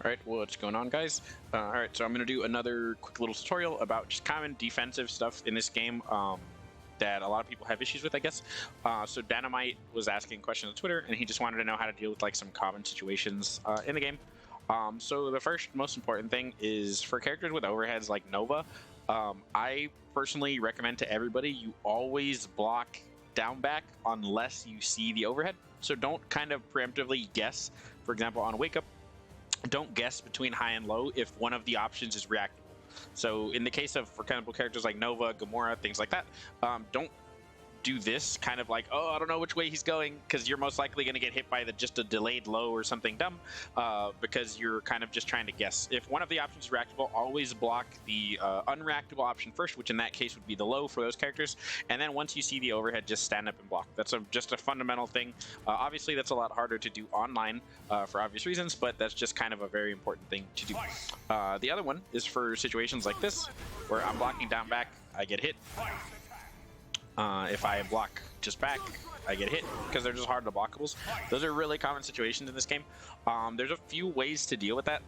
Alright, what's going on, guys? Alright, so I'm going to do another quick little tutorial about just common defensive stuff in this game that a lot of people have issues with, I guess. So Dynamite was asking questions on Twitter, and he just wanted to know how to deal with like some common situations in the game. So the first most important thing is for characters with overheads like Nova, I personally recommend to everybody you always block down back unless you see the overhead. So don't kind of preemptively guess. For example, on Wake Up, don't guess between high and low if one of the options is reactable. So in the case of, for example, characters like Nova, Gamora, things like that, don't do this kind of like, oh, I don't know which way he's going, because you're most likely going to get hit by just a delayed low or something dumb, because you're kind of just trying to guess. If one of the options is reactable, always block the unreactable option first, which in that case would be the low for those characters, and then once you see the overhead, just stand up and block. That's just a fundamental thing. Obviously, that's a lot harder to do online for obvious reasons, but that's just kind of a very important thing to do. The other one is for situations like this, where I'm blocking down back, I get hit. If I block just back, I get hit, because they're just hard to blockables. Those are really common situations in this game. There's a few ways to deal with that.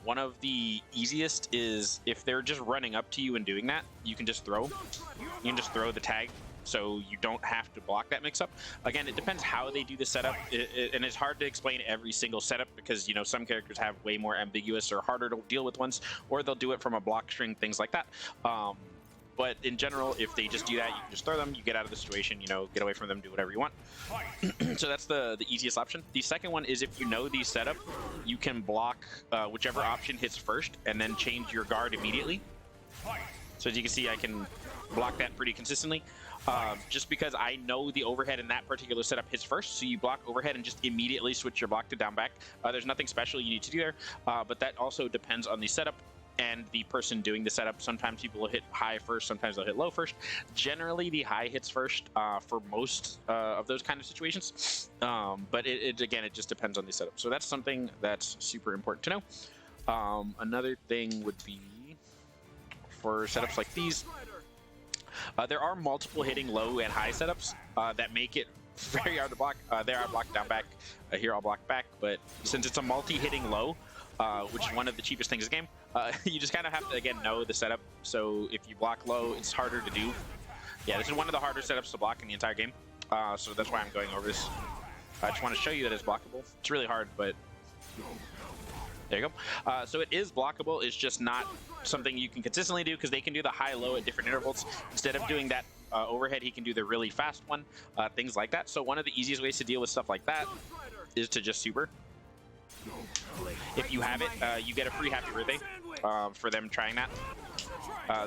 One of the easiest is if they're just running up to you and doing that, you can just throw. You can just throw the tag, so you don't have to block that mix-up. Again, it depends how they do the setup, and it's hard to explain every single setup because, you know, some characters have way more ambiguous or harder to deal with ones, or they'll do it from a block string, things like that. But in general, if they just do that, you can just throw them, you get out of the situation, you know, get away from them, do whatever you want. So that's the easiest option. The second one is if you know the setup, you can block whichever option hits first and then change your guard immediately. So as you can see, I can block that pretty consistently. Just because I know the overhead in that particular setup hits first, so you block overhead and just immediately switch your block to down back. There's nothing special you need to do there, but that also depends on the setup and the person doing the setup. Sometimes people will hit high first, sometimes they'll hit low first. Generally, the high hits first for most of those kind of situations. But again, it just depends on the setup. So that's something that's super important to know. Another thing would be for setups like these. There are multiple hitting low and high setups that make it very hard to block. There I block down back, here I'll block back, but since it's a multi-hitting low, which is one of the cheapest things in the game, you just kind of have to, again, know the setup. So if you block low, it's harder to do. Yeah, this is one of the harder setups to block in the entire game, so that's why I'm going over this. I just want to show you that it's blockable. It's really hard, but there you go. So it is blockable. It's just not something you can consistently do because they can do the high-low at different intervals. Instead of doing that overhead, he can do the really fast one, things like that. So one of the easiest ways to deal with stuff like that is to just super. If you have it, you get a free happy birthday for them trying that.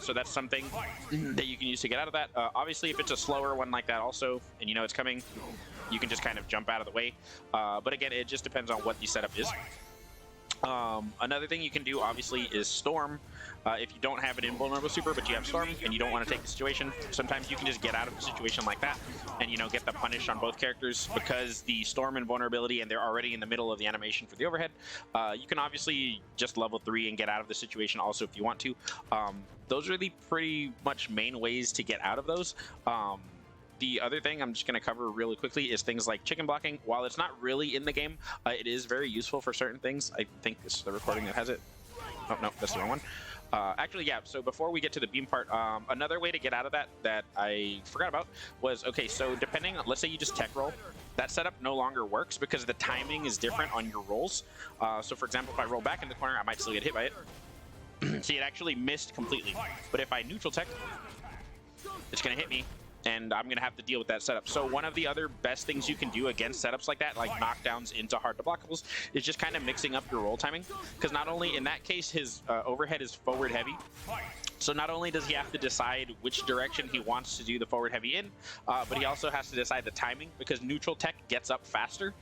So that's something that you can use to get out of that. Obviously, if it's a slower one like that also, and you know it's coming, you can just kind of jump out of the way. But again, it just depends on what the setup is. Another thing you can do, obviously, is Storm. If you don't have an invulnerable super, but you have Storm, and you don't want to take the situation, sometimes you can just get out of a situation like that, and, you know, get the punish on both characters, because the Storm invulnerability, and they're already in the middle of the animation for the overhead. You can obviously just level 3 and get out of the situation also if you want to. Those are the pretty much main ways to get out of those. The other thing I'm just going to cover really quickly is things like chicken blocking. While it's not really in the game, it is very useful for certain things. I think this is the recording that has it. Oh, no, that's the wrong one. Actually, yeah, so before we get to the beam part, another way to get out of that I forgot about was, okay, so depending on, let's say you just tech roll, that setup no longer works because the timing is different on your rolls. So for example, if I roll back in the corner, I might still get hit by it. See, it actually missed completely. But if I neutral tech, it's going to hit me, and I'm going to have to deal with that setup. So one of the other best things you can do against setups like that, like knockdowns into hard to blockables, is just kind of mixing up your roll timing. Because not only, in that case, his overhead is forward heavy, so not only does he have to decide which direction he wants to do the forward heavy in, but he also has to decide the timing, because neutral tech gets up faster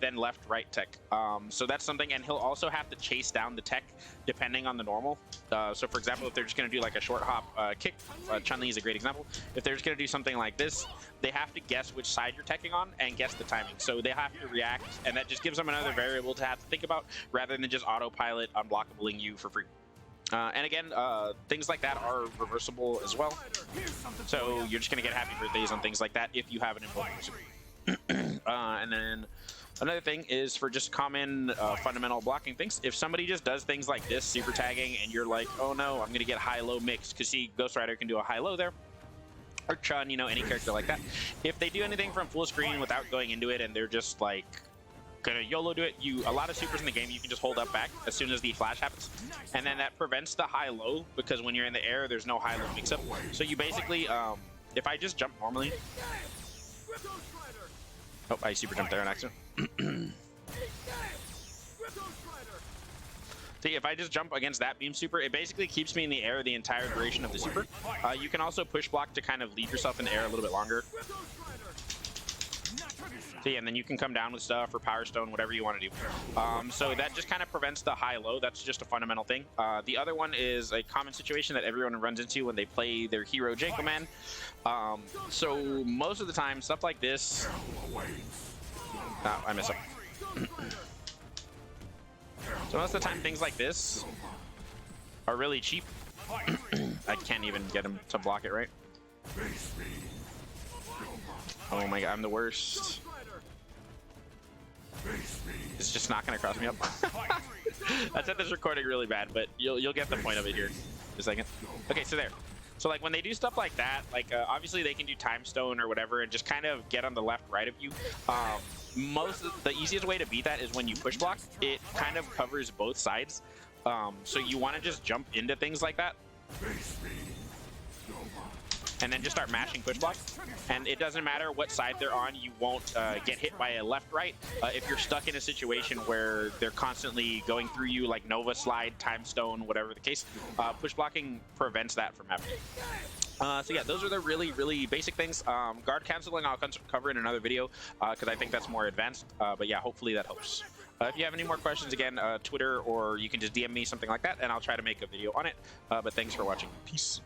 than left-right tech. So that's something, and he'll also have to chase down the tech depending on the normal. So for example, if they're just going to do like a short hop kick, Chun-Li is a great example. If they're just going to do something like this, they have to guess which side you're teching on and guess the timing. So they have to react, and that just gives them another variable to have to think about rather than just autopilot unblockabling you for free. And again, things like that are reversible as well. So you're just going to get happy birthdays on things like that if you have an invulnerable super. And then Another thing is for just common fundamental blocking things. If somebody just does things like this, super tagging, and you're like, oh no, I'm gonna get high-low mix, because see, Ghost Rider can do a high-low there, or Chun, you know, any character like that. If they do anything from full screen without going into it, and they're just like gonna YOLO do it, a lot of supers in the game you can just hold up back as soon as the flash happens, and then that prevents the high-low, because when you're in the air, there's no high-low mix-up. So you basically, if I just jump normally, oh, I super jumped there on accident. See, if I just jump against that beam super, it basically keeps me in the air the entire duration of the super. You can also push block to kind of leave yourself in the air a little bit longer. See, and then you can come down with stuff or Power Stone, whatever you want to do. So that just kind of prevents the high-low. That's just a fundamental thing. The other one is a common situation that everyone runs into when they play their hero Janko Man. So most of the time, stuff like this... Oh, I messed up. So most of the time, things like this are really cheap. I can't even get him to block it right. Oh my god, I'm the worst. It's just not gonna cross me up. I said this recording really bad, but you'll get the point of it here in a second. Okay, so there. So like when they do stuff like that, like obviously they can do Time Stone or whatever and just kind of get on the left, right of you. The easiest way to beat that is when you push block. It kind of covers both sides. So you want to just jump into things like that. And then just start mashing push block. And it doesn't matter what side they're on, you won't get hit by a left-right. If you're stuck in a situation where they're constantly going through you, like Nova Slide, Time Stone, whatever the case, push blocking prevents that from happening. So yeah, those are the really, really basic things. Guard canceling I'll cover in another video because I think that's more advanced. But yeah, hopefully that helps. If you have any more questions, again, Twitter, or you can just DM me, something like that, and I'll try to make a video on it. But thanks for watching. Peace.